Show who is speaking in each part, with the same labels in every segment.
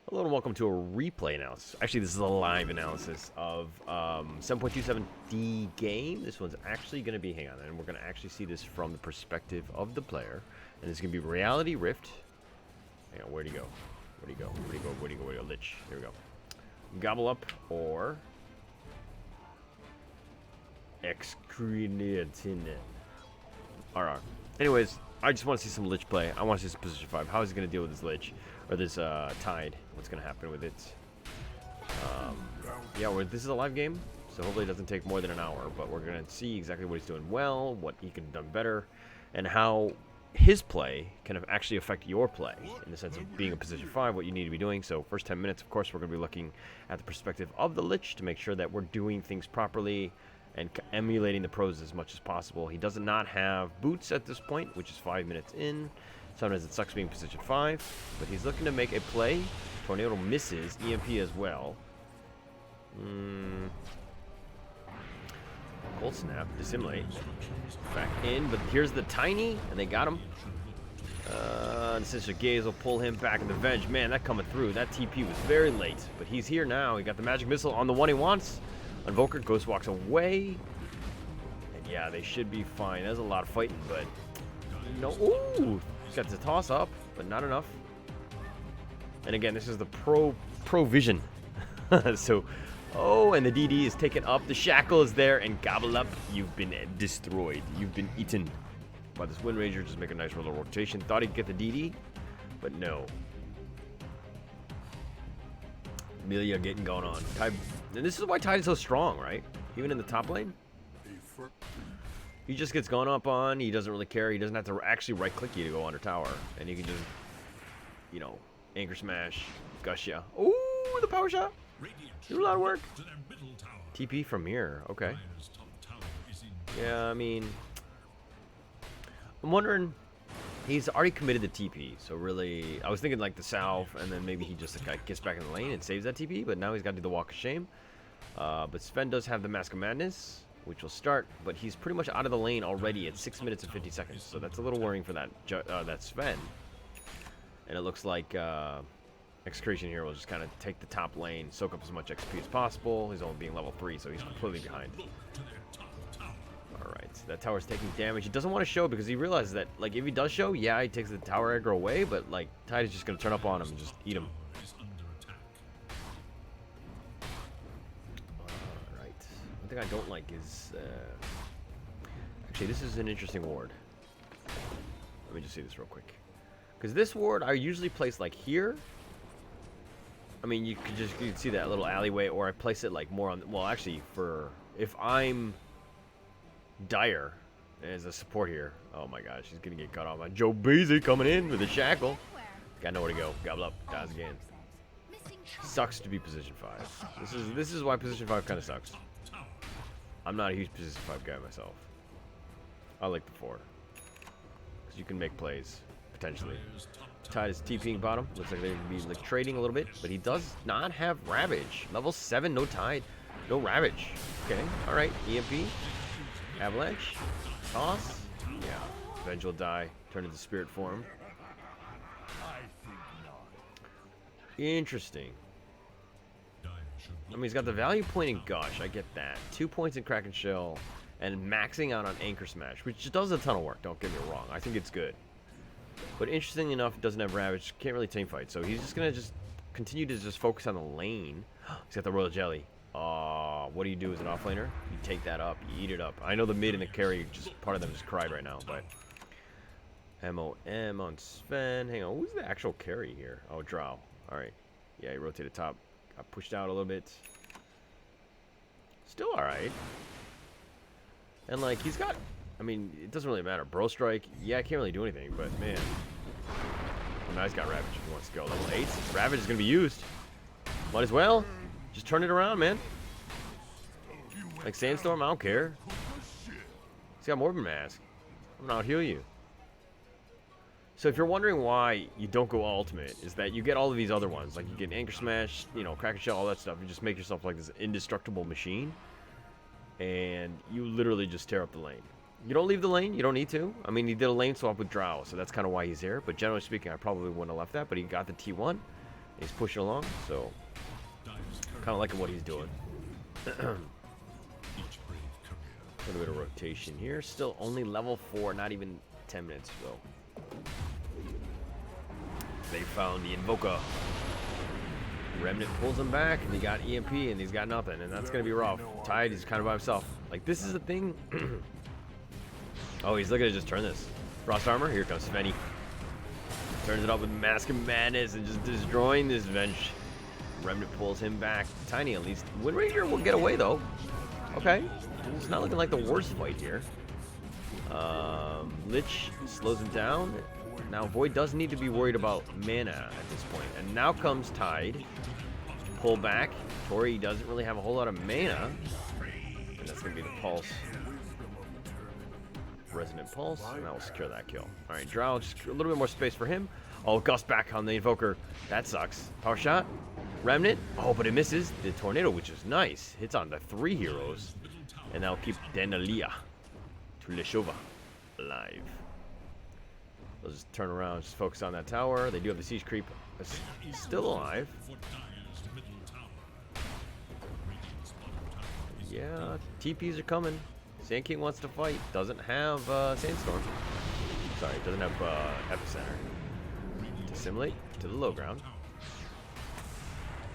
Speaker 1: Hello and welcome to a replay analysis. Actually, this is a live analysis of 7.27D game. This one's actually going to be, hang on, and we're going to actually see this from the perspective of the player. And it's going to be Reality Rift. Hang on, where'd he go? Where'd he go? Where'd he go? Where'd he go? Where'd he go? Lich. Here we go. Gobble Up or XCTN. RR. Anyways, I just want to see some Lich play. I want to see some position 5. How is he going to deal with this Lich? Or this Tide? What's going to happen with it? Yeah, this is a live game, so hopefully it doesn't take more than an hour. But we're going to see exactly what he's doing well, what he could have done better, and how his play can actually affect your play in the sense of being a position 5, what you need to be doing. So first 10 minutes, of course, we're going to be looking at the perspective of the Lich to make sure that we're doing things properly and emulating the pros as much as possible. He does not have boots at this point, which is 5 minutes in. Sometimes it sucks being position 5, but he's looking to make a play. Tornado misses, EMP as well. Cold snap, dissimulate. Back in, but here's the tiny, and they got him. Sister Gaze will pull him back in the veg. Man, that coming through. That TP was very late, but he's here now. He got the magic missile on the one he wants. Invoker, Ghost walks away. And yeah, they should be fine. There's a lot of fighting, but no. Ooh! Got the toss up, but not enough. And again, this is the pro vision. So, oh, and the DD is taken up. The shackle is there, and Gobble Up. You've been destroyed. You've been eaten by this Wind Ranger. Just make a nice little rotation. Thought he'd get the DD, but no. Amelia getting going on. Tide, and this is why Tide is so strong, right? Even in the top lane. He just gets gone up on. He doesn't really care. He doesn't have to actually right-click you to go under tower. And you can just, you know, anchor smash, gush ya. Ooh, the power shot. Do a lot of work. TP from here. Okay. Yeah, I mean, I'm wondering. He's already committed the TP. So really, I was thinking like the south, and then maybe he just like gets back in the lane and saves that TP. But now he's got to do the walk of shame. But Sven does have the Mask of Madness, which will start, but he's pretty much out of the lane already at 6 minutes and 50 seconds, so that's a little worrying for that Sven. And it looks like Execration here will just kind of take the top lane, soak up as much XP as possible. He's only being level 3, so he's completely behind. Alright, that tower's taking damage. He doesn't want to show because he realizes that, like, if he does show, yeah, he takes the tower aggro away, but, like, Tide is just going to turn up on him and just eat him. One thing I don't like is, actually, this is an interesting ward. Let me just see this real quick. Because this ward, I usually place like here. I mean, you could see that little alleyway, or I place it like more on, well, actually, for, if I'm Dire as a support here. Oh my gosh, he's going to get cut off. Joe Beasy coming in with a shackle. Got nowhere to go. Gobble Up, dies again. Sucks to be position 5. This is why position 5 kind of sucks. I'm not a huge position 5 guy myself. I like the 4. Because you can make plays, potentially. Tide is TPing bottom. Looks like they're going to be like trading a little bit. But he does not have Ravage. Level 7, no Tide. No Ravage. Okay, alright. EMP. Avalanche. Toss. Yeah. Venge will die. Turn into spirit form. Interesting. I mean, he's got the value point in Gush. I get that. 2 points in Kraken Shell and maxing out on Anchor Smash, which does a ton of work. Don't get me wrong. I think it's good. But interestingly enough, doesn't have Ravage. Can't really team fight. So he's just going to just continue to just focus on the lane. He's got the Royal Jelly. What do you do as an offlaner? You take that up. You eat it up. I know the mid and the carry, just part of them just cried right now. But MOM on Sven. Hang on. Who's the actual carry here? Oh, Drow. All right. Yeah, he rotated top. Got pushed out a little bit. Still alright. And like, he's got, I mean, it doesn't really matter. Bro Strike, yeah, I can't really do anything, but man. Well, now he's got Ravage if he wants to go. Level 8. Ravage is going to be used. Might as well. Just turn it around, man. Like Sandstorm, I don't care. He's got Morbid Mask. I'm gonna out heal you. So if you're wondering why you don't go ultimate, is that you get all of these other ones. Like you get Anchor Smash, you know, Kraken Shell, all that stuff. You just make yourself like this indestructible machine. And you literally just tear up the lane. You don't leave the lane. You don't need to. I mean, he did a lane swap with Drow, so that's kind of why he's here. But generally speaking, I probably wouldn't have left that. But he got the T1. He's pushing along, so kind of liking what he's doing. A little bit of rotation here. Still only level 4, not even 10 minutes though. They found the Invoker. Remnant pulls him back, and he got EMP, and he's got nothing, and that's gonna be rough. Tide, he's kind of by himself. Like, this is the thing. Oh, he's looking to just turn this. Frost armor, here comes Svenny. Turns it up with Mask of Madness and just destroying this bench. Remnant pulls him back. Tiny, at least. Wind Ranger will get away, though. Okay. It's not looking like the worst fight here. Lich slows him down. Now, Void does need to be worried about mana at this point. And now comes Tide. Pull back. Tori doesn't really have a whole lot of mana. And that's going to be the Pulse. Resonant Pulse. And that will secure that kill. Alright, Drow, just a little bit more space for him. Oh, Gust back on the Invoker. That sucks. Power shot. Remnant. Oh, but it misses the Tornado, which is nice. Hits on the 3 heroes. And that'll keep Danalia to Leshova alive. They'll just turn around, just focus on that tower. They do have the siege creep. He's still alive. Yeah, TPs are coming. Sand King wants to fight. Doesn't have Sandstorm. Sorry, doesn't have Epicenter. Dissimulate to the low ground.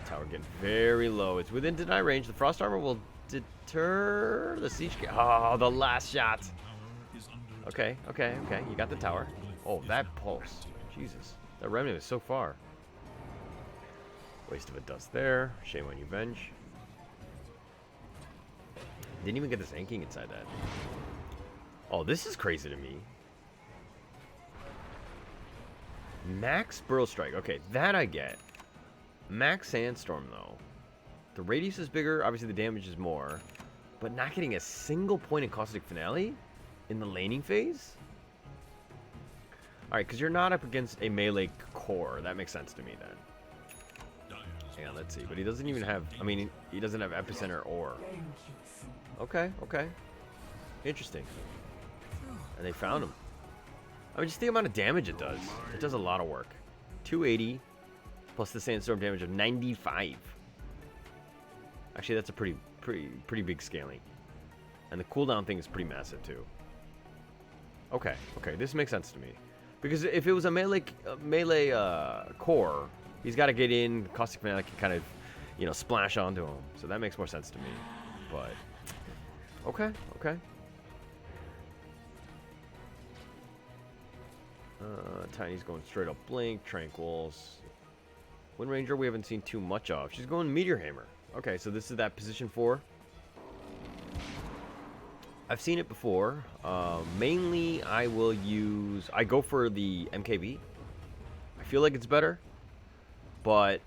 Speaker 1: Tower getting very low. It's within deny range. The Frost Armor will deter the siege. Oh, the last shot. Okay. You got the tower. Oh, that pulse. Jesus. That Remnant is so far. Waste of a dust there. Shame on you, Venge. Didn't even get the Sand King inside that. Oh, this is crazy to me. Max Burrow Strike. Okay, that I get. Max Sandstorm, though. The radius is bigger. Obviously, the damage is more. But not getting a single point in Caustic Finale in the laning phase? Alright, because you're not up against a melee core. That makes sense to me, then. Yeah, let's see. But he doesn't even have... I mean, he doesn't have Epicenter or... Okay. Interesting. And they found him. I mean, just the amount of damage it does. It does a lot of work. 280 plus the Sandstorm damage of 95. Actually, that's a pretty big scaling. And the cooldown thing is pretty massive, too. Okay, this makes sense to me. Because if it was a melee core, he's got to get in. Caustic Finale can kind of, splash onto him. So that makes more sense to me. But, okay. Tiny's going straight up Blink, Tranquils. Wind Ranger we haven't seen too much of. She's going Meteor Hammer. Okay, so this is that position 4. I've seen it before. Mainly, I go for the MKB. I feel like it's better, but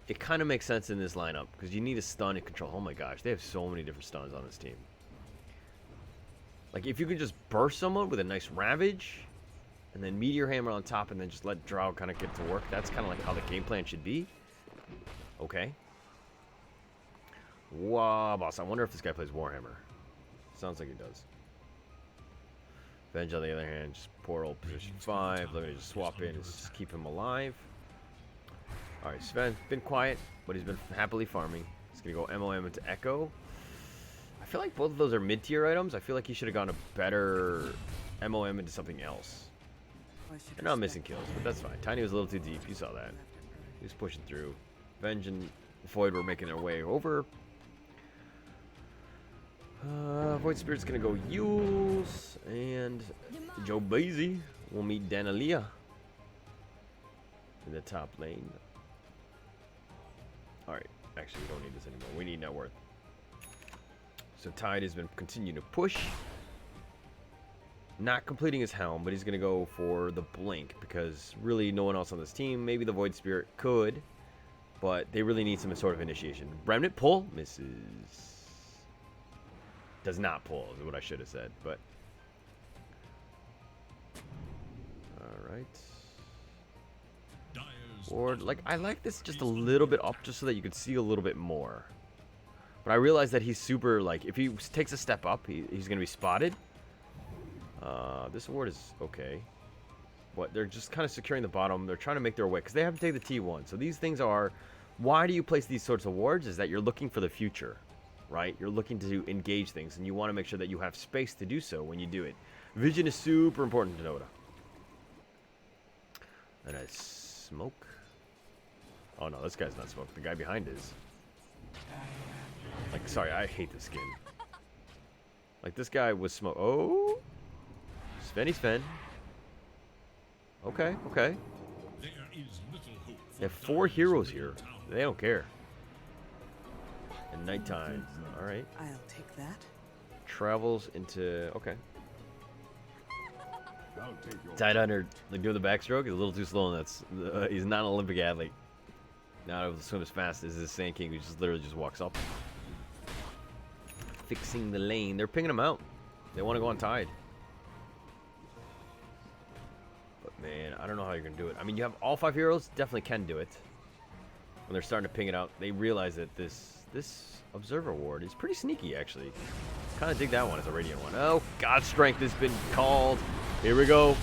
Speaker 1: it kind of makes sense in this lineup because you need a stun and control. Oh my gosh, they have so many different stuns on this team. Like, if you could just burst someone with a nice Ravage, and then Meteor Hammer on top, and then just let Drow kind of get to work. That's kind of like how the game plan should be. Okay. Wow, boss. I wonder if this guy plays Warhammer. Sounds like he does. Venge, on the other hand, just poor old position 5. Let me just swap in and just keep him alive. Alright, Sven, been quiet, but he's been happily farming. He's going to go MOM into Echo. I feel like both of those are mid-tier items. I feel like he should have gone a better MOM into something else. They're not missing kills, but that's fine. Tiny was a little too deep. You saw that. He was pushing through. Venge and Void were making their way over. Void Spirit's gonna go Yules, and Joe Bazy will meet Danalia in the top lane. Alright, actually we don't need this anymore. We need net worth. So Tide has been continuing to push. Not completing his helm, but he's going to go for the blink because really no one else on this team. Maybe the Void Spirit could, but they really need some sort of initiation. Remnant pull misses. Does not pull is what I should have said, but all right. Ward, like, I like this just a little bit up just so that you could see a little bit more. But I realize that he's super, like, if he takes a step up, he's going to be spotted. This ward is okay. but they're just kind of securing the bottom. They're trying to make their way because they have to take the T1. So these things are, why do you place these sorts of wards? Is that you're looking for the future, right? You're looking to engage things, and you want to make sure that you have space to do so when you do it. Vision is super important to Dota. And I smoke. Oh no, this guy's not smoke. The guy behind is. Like, sorry, I hate this skin. Like, this guy was smoke. Oh! Svenny Sven. Okay, okay. They have 4 heroes here. They don't care. And nighttime. Alright.
Speaker 2: I'll take that.
Speaker 1: Travels into... Okay. Tide under, like, doing the backstroke is a little too slow, and that's... he's not an Olympic athlete. Not able to swim as fast as this Sand King, who just literally just walks up. Fixing the lane. They're pinging him out. They want to go on Tide. But man, I don't know how you're gonna do it. I mean, you have all 5 heroes, definitely can do it. When they're starting to ping it out, they realize that this Observer Ward is pretty sneaky, actually. Kind of dig that one as a Radiant one. Oh, God Strength has been called. Here we go.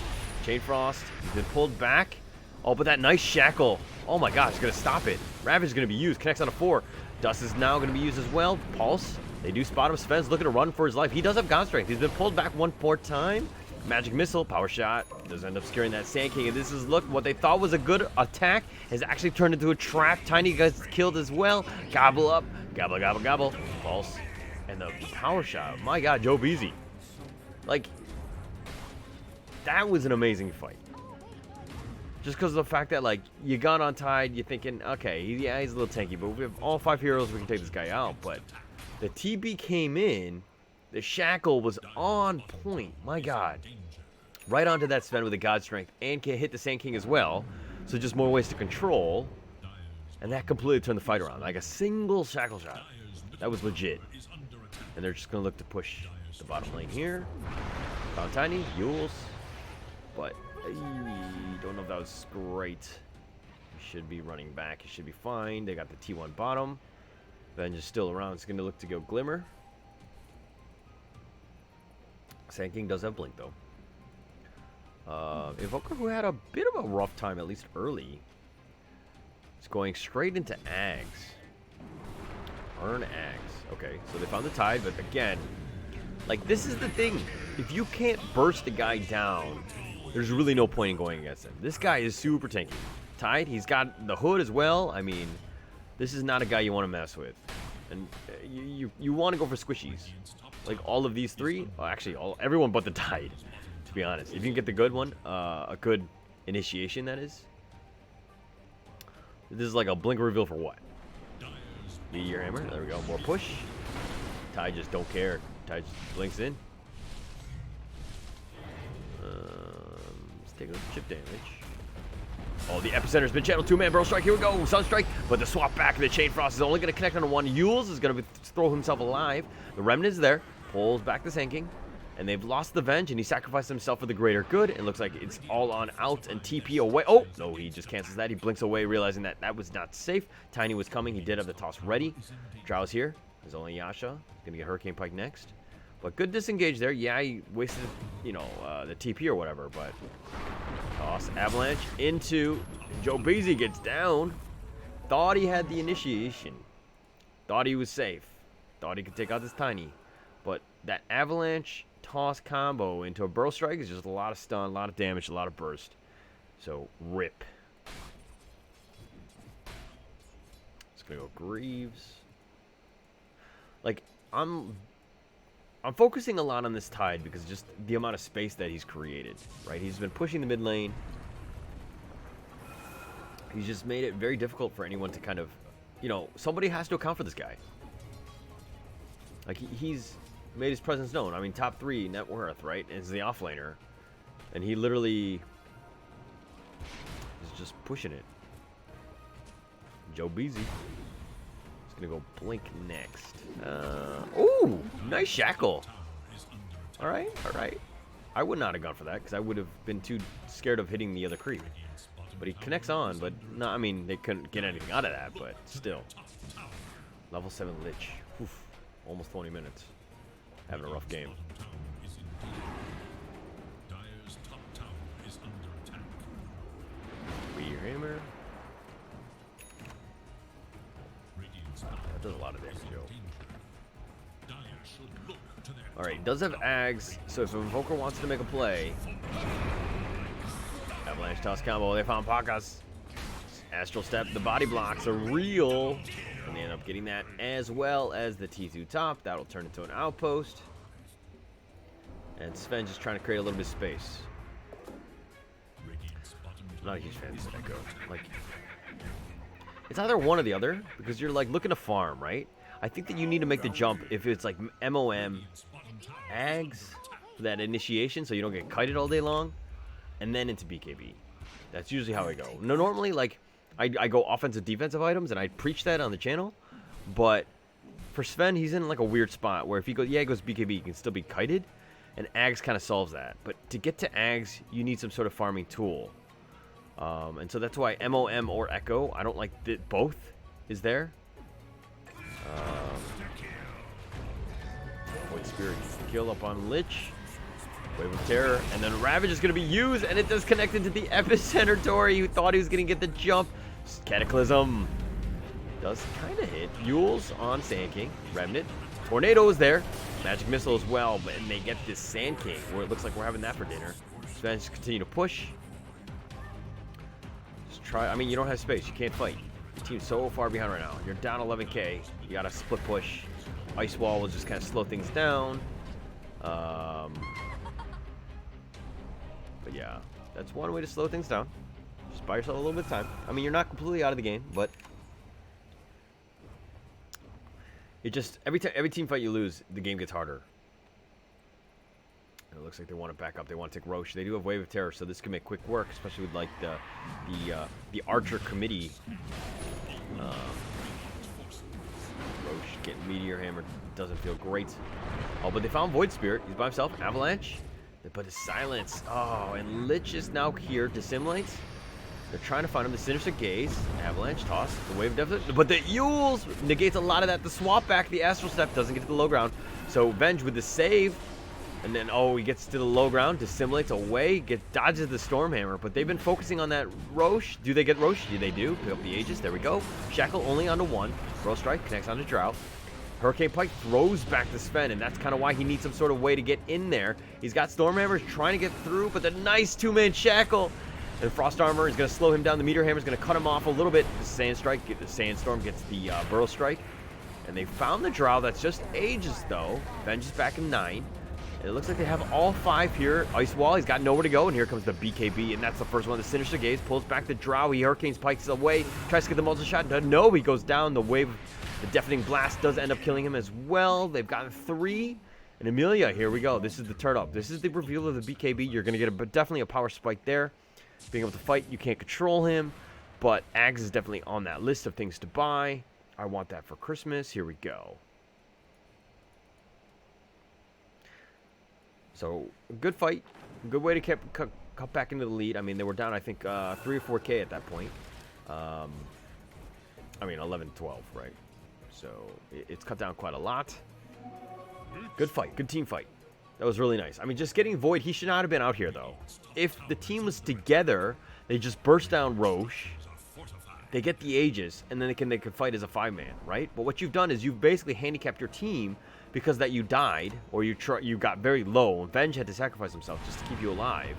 Speaker 1: Chain Frost. He's been pulled back. Oh, but that nice Shackle. Oh my gosh, he's gonna stop it. Ravage is gonna be used. Connects on a 4. Dust is now gonna be used as well. Pulse. They do spot him. Sven's looking to run for his life. He does have God Strength. He's been pulled back 1 more time. Magic Missile, Power Shot. Does end up securing that Sand King. And this is, look, what they thought was a good attack has actually turned into a trap. Tiny gets killed as well. Gobble up. Gobble, gobble, gobble. Pulse. And the Power Shot. My God, Joe Beasy. Like, that was an amazing fight. Just because of the fact that, like, you got on Tide, you're thinking, okay, yeah, he's a little tanky, but we have all 5 heroes, we can take this guy out. But the TB came in, the Shackle was on point, my God. Right onto that Sven with the God Strength, and can hit the Sand King as well. So just more ways to control. And that completely turned the fight around. Like a single Shackle shot. That was legit. And they're just going to look to push the bottom lane here. Found Tiny, Yules. But don't know if that was great. He should be running back. He should be fine. They got the T1 bottom. Venge is still around. It's going to look to go Glimmer. Sand King does have Blink, though. Evoker, who had a bit of a rough time, at least early, is going straight into Ags. Earn Ags. Okay, so they found the Tide, but again, like, this is the thing. If you can't burst the guy down, there's really no point in going against him. This guy is super tanky. Tide, he's got the hood as well. I mean, this is not a guy you want to mess with. And you want to go for squishies. Like all of these 3, well, actually everyone but the Tide, to be honest. If you can get the good one, a good initiation, that is. This is like a blink reveal for what? Meteor Hammer, there we go, more push. Tide just don't care. Tide just blinks in. Let's take a look at chip damage. Oh, the Epicenter's been channeled. 2-man Burrow Strike. Here we go. Sunstrike. But the swap back. The Chain Frost is only going to connect on 1. Yules is going to throw himself alive. The Remnant is there. Pulls back the Sand King. And they've lost the Venge. And he sacrificed himself for the greater good. It looks like it's all on out and TP away. Oh, no, he just cancels that. He blinks away, realizing that that was not safe. Tiny was coming. He did have the toss ready. Drow's here. There's only Yasha. Going to get Hurricane Pike next. But good disengage there. Yeah, he wasted, you know, the TP or whatever. But toss Avalanche into Joe Beasy gets down. Thought he had the initiation. Thought he was safe. Thought he could take out this Tiny. But that Avalanche toss combo into a Burrow Strike is just a lot of stun, a lot of damage, a lot of burst. So, rip. It's going to go Greaves. Like, I'm focusing a lot on this Tide because just the amount of space that he's created, right? He's been pushing the mid lane. He's just made it very difficult for anyone to kind of, you know, somebody has to account for this guy. Like, he's made his presence known. I mean, top 3 net worth, right? Is the offlaner. And he literally is just pushing it. Joe Beasy. Gonna go Blink next. Ooh, nice Shackle. All right. I would not have gone for that because I would have been too scared of hitting the other creep. But he connects on, but no, I mean, they couldn't get anything out of that, but still. Level 7 Lich. Oof, almost 20 minutes. Having a rough game. hammer. That does a lot of damage, yo. Alright, does have Ags, so if an Invoker wants to make a play. Avalanche toss combo, they found Pakas. Astral Step, the body blocks are real. And they end up getting that as well as the T2 top. That'll turn into an outpost. And Sven just trying to create a little bit of space. I'm not a huge fan of this Echo. Like, it's either one or the other, because you're like looking to farm, right? I think that you need to make the jump if it's like MOM, Ags, for that initiation, so you don't get kited all day long, and then into BKB. That's usually how I go. No, normally, like, I go offensive, defensive items, and I preach that on the channel, but for Sven, he's in like a weird spot where if he goes, he goes BKB, he can still be kited, and Ags kind of solves that. But to get to Ags, you need some sort of farming tool. And so that's why MOM or Echo, I don't like that both is there. Void Spirit gets the kill up on Lich. Wave of Terror, and then Ravage is going to be used, and it does connect into the Epicenter door. You thought he was going to get the jump. Cataclysm does kind of hit. Yules on Sand King. Remnant. Tornado is there. Magic Missile as well, and they get this Sand King, where it looks like we're having that for dinner. Sven just continue to push. Try. I mean, you don't have space. You can't fight. The team's so far behind right now. You're down 11k. You got to split push. Ice Wall will just kind of slow things down. But yeah, that's one way to slow things down. Just buy yourself a little bit of time. I mean, you're not completely out of the game, but it just every team fight you lose, the game gets harder. It looks like they want to back up. They want to take Roche. They do have Wave of Terror, so this can make quick work, especially with like the Archer committee. Roche getting Meteor Hammer doesn't feel great. Oh, but they found Void Spirit. He's by himself. Avalanche. They put his silence. Oh, and Lich is now here. Dissimulates. They're trying to find him. The Sinister Gaze. Avalanche toss. The Wave of Deficit. But the Yules negates a lot of that. The swap back. The Astral Step doesn't get to the low ground. So Venge with the save. And then, oh, he gets to the low ground, dissimulates away, dodges the Stormhammer. But they've been focusing on that Roche. Do they get Roche? Yeah, they do. Pick up the Aegis. There we go. Shackle only onto one. Throw Strike connects onto Drought. Hurricane Pike throws back to Sven, and that's kind of why he needs some sort of way to get in there. He's got Stormhammers trying to get through, but the nice two-man Shackle. And Frost Armor is going to slow him down. The Meteor Hammer is going to cut him off a little bit. The Sandstorm gets the Burrow Strike. And they found the Drow. That's just Aegis, though. Venge is back in 9. It looks like they have all 5 here. Ice Wall, he's got nowhere to go, and here comes the BKB, and that's the first one. The Sinister Gaze pulls back the Drow. He Hurricanes Pikes away, tries to get the multi-shot. No, he goes down. The Wave, the Deafening Blast does end up killing him as well. They've gotten 3. And Amelia, here we go. This is the turn up. This is the reveal of the BKB. You're going to get definitely a power spike there. Being able to fight, you can't control him, but Ags is definitely on that list of things to buy. I want that for Christmas. Here we go. So, good fight. Good way to cut back into the lead. I mean, they were down, I think, 3 or 4K at that point. I mean, 11-12, right? So, it's cut down quite a lot. Good fight. Good team fight. That was really nice. I mean, just getting Void, he should not have been out here, though. If the team was together, they just burst down Roche. They get the Aegis, and then they can fight as a 5-man, right? But what you've done is you've basically handicapped your team because that you died, or you got very low, and Venge had to sacrifice himself just to keep you alive.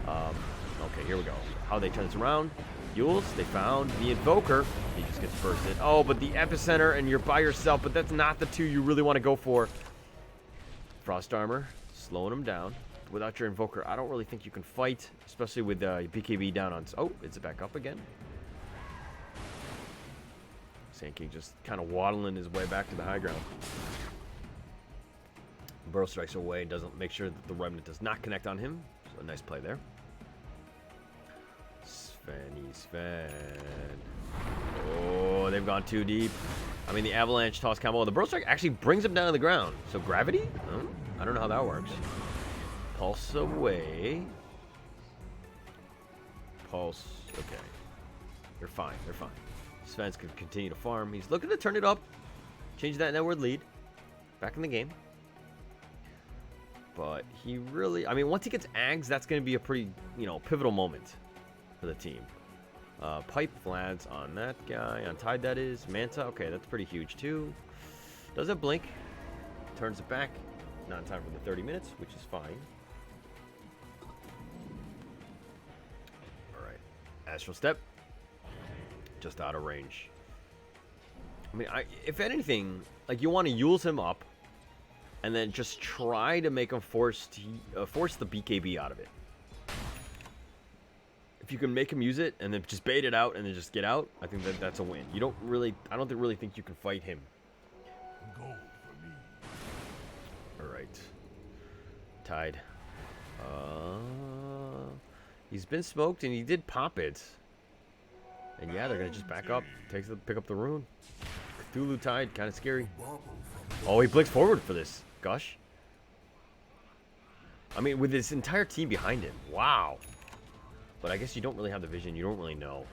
Speaker 1: Okay, here we go. How they turn this around. Yules, they found the Invoker. He just gets bursted. Oh, but the Epicenter, and you're by yourself, but that's not the 2 you really want to go for. Frost Armor, slowing him down. Without your Invoker, I don't really think you can fight, especially with BKB down on... Oh, is it back up again? Sand King just kind of waddling his way back to the high ground. Burrow strikes away, doesn't make sure that the Remnant does not connect on him. So a nice play there. Sven. Oh, they've gone too deep. I mean, the Avalanche toss combo. The Burrow strike actually brings him down to the ground. So gravity? Oh, I don't know how that works. Pulse away. Pulse. Okay. They're fine. They're fine. Sven's can continue to farm. He's looking to turn it up. Change that netward lead. Back in the game. But he really... I mean, once he gets Ags, that's going to be a pretty, pivotal moment for the team. Pipe Vlads on that guy. On Tide, that is. Manta, okay, that's pretty huge too. Does a blink. Turns it back. Not in time for the 30 minutes, which is fine. Alright. Astral Step. Just out of range. I mean, if anything, like, you want to use him up and then just try to make him force the BKB out of it. If you can make him use it and then just bait it out and then just get out, I think that's a win. You don't really, I don't really think you can fight him. Alright. Tide. He's been smoked and he did pop it. And yeah, they're going to just back up. Pick up the rune. Cthulhu Tide, kind of scary. Oh, he blinks forward for this. Gosh. I mean, with his entire team behind him. Wow. But I guess you don't really have the vision. You don't really know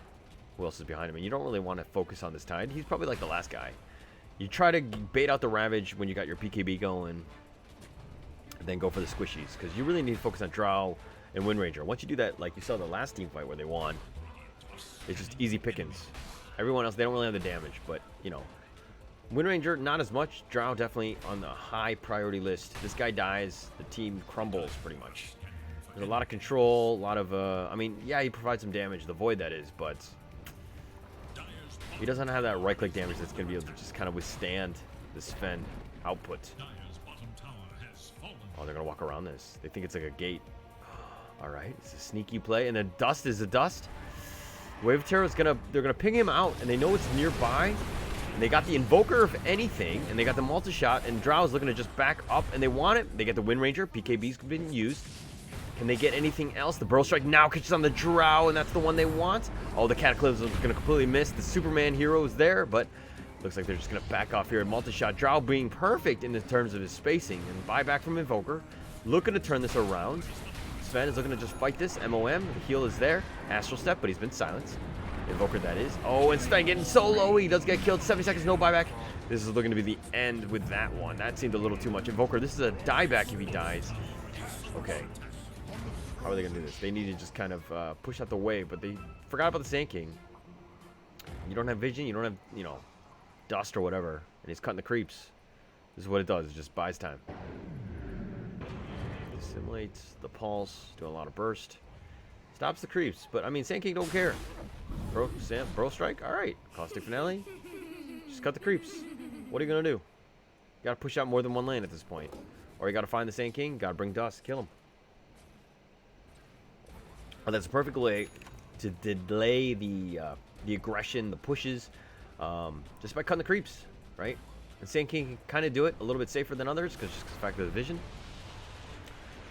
Speaker 1: who else is behind him. And you don't really want to focus on this Tide. He's probably like the last guy. You try to bait out the Ravage when you got your PKB going. And then go for the squishies. Because you really need to focus on Drow and Wind Ranger. Once you do that, like you saw the last team fight where they won. It's just easy pickings. Everyone else, they don't really have the damage. But, you know. Wind Ranger, not as much. Drow definitely on the high priority list. This guy dies, the team crumbles pretty much. There's a lot of control, a lot of, I mean, yeah, he provides some damage, the Void that is, but he doesn't have that right-click damage that's going to be able to just kind of withstand the Sven output. Oh, they're going to walk around this. They think it's like a gate. Alright, it's a sneaky play, and then Dust is a Dust. Wave of Terror is going to, they're going to ping him out, and they know it's nearby. And they got the Invoker, if anything, and they got the multi-shot, and Drow is looking to just back up, and they want it. They get the Wind Ranger. PKB's been used. Can they get anything else? The Burrow Strike now catches on the Drow, and that's the one they want. Oh, the Cataclysm is going to completely miss. The Superman hero is there, but looks like they're just going to back off here. Multi-shot. Drow being perfect in the terms of his spacing. And buyback from Invoker. Looking to turn this around. Sven is looking to just fight this. MOM. The heal is there. Astral Step, but he's been silenced. Invoker, that is. Oh, and Sven getting so low. He does get killed. 70 seconds, no buyback. This is looking to be the end with that one. That seemed a little too much. Invoker, this is a dieback if he dies. Okay. How are they going to do this? They need to just kind of push out the wave, but they forgot about the Sand King. You don't have vision, you don't have, you know, dust or whatever, and he's cutting the creeps. This is what it does, it just buys time. Assimilates the pulse, doing a lot of burst. Stops the creeps, but I mean, Sand King don't care. Burrow Strike, alright. Caustic Finale, just cut the creeps. What are you going to do? You got to push out more than one lane at this point. Or you got to find the Sand King, got to bring dust, kill him. Oh, that's a perfect way to delay the aggression, the pushes, just by cutting the creeps, right? And Sand King can kind of do it a little bit safer than others because just the fact of the vision.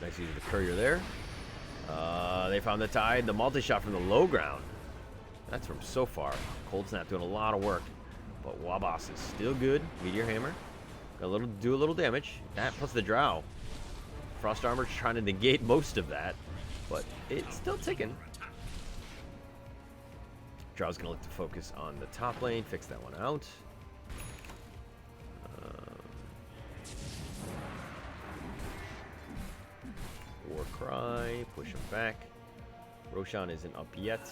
Speaker 1: Nice use of the courier there. They found the Tide, the multi-shot from the low ground. That's from so far. Cold Snap doing a lot of work, but Wabas is still good. Meteor Hammer, got do a little damage. That plus the Drow. Frost Armor trying to negate most of that. But it's still ticking. Drow's going to look to focus on the top lane, fix that one out. War Cry, push him back. Roshan isn't up yet.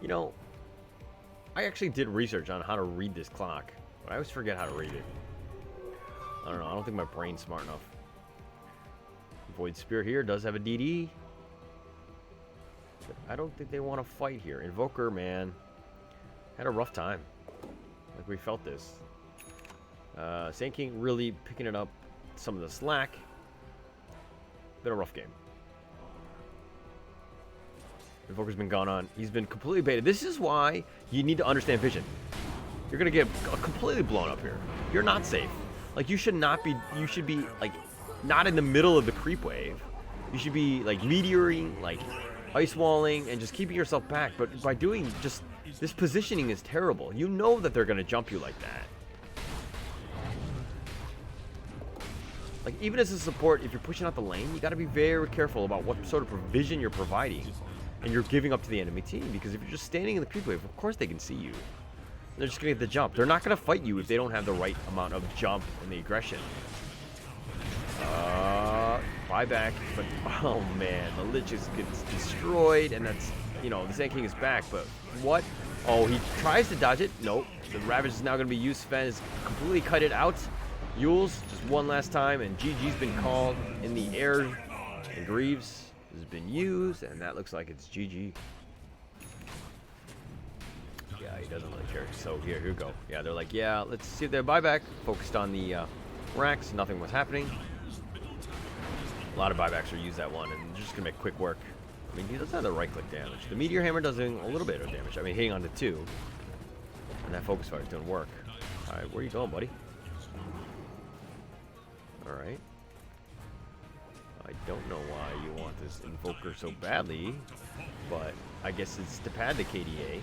Speaker 1: You know, I actually did research on how to read this clock, but I always forget how to read it. I don't know, I don't think my brain's smart enough. Void Spear here does have a DD. But I don't think they want to fight here. Invoker, man, had a rough time. Like, we felt this. Sand King really picking it up some of the slack. Been a rough game. Invoker's been gone on. He's been completely baited. This is why you need to understand vision. You're going to get completely blown up here. You're not safe. Like, you should not be, you should be, like, not in the middle of the creep wave. You should be like meteoring, like ice walling, and just keeping yourself back. But by doing just this positioning is terrible. You know that they're going to jump you like that. Like, even as a support, if you're pushing out the lane, you got to be very careful about what sort of provision you're providing and you're giving up to the enemy team. Because if you're just standing in the creep wave, of course they can see you. They're just going to get the jump. They're not going to fight you if they don't have the right amount of jump and the aggression. buyback, but oh man, the Lich gets destroyed, and that's, you know, the Sand King is back, but what? Oh, he tries to dodge it. Nope. The Ravage is now going to be used. Sven has completely cut it out. Yules, just one last time, and GG's been called in the air, and Greaves has been used, and that looks like it's GG. Yeah, he doesn't really care. So here we go. Yeah, they're like, yeah, let's see if they're buyback. Focused on the racks. Nothing was happening. A lot of buybacks are used that one, and just going to make quick work. I mean, he doesn't have the right-click damage. The Meteor Hammer does a little bit of damage. I mean, hitting on the 2. And that Focus Fire is doing work. Alright, where you going, buddy? Alright. I don't know why you want this Invoker so badly, but I guess it's to pad the KDA.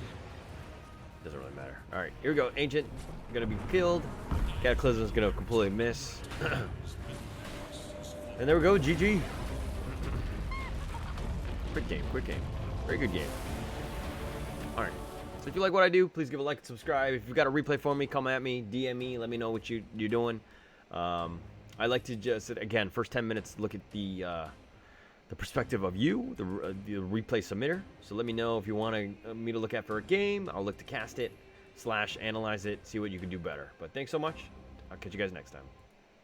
Speaker 1: Doesn't really matter. Alright, here we go. Ancient gonna be killed. Cataclysm's gonna completely miss. And there we go, GG. Quick game, quick game. Very good game. Alright. So if you like what I do, please give a like and subscribe. If you've got a replay for me, come at me, DM me, let me know what you're doing. I like to just, again, first 10 minutes, look at the perspective of you, the replay submitter. So let me know if you want me to look at for a game. I'll look to cast it, / analyze it, see what you can do better. But thanks so much. I'll catch you guys next time.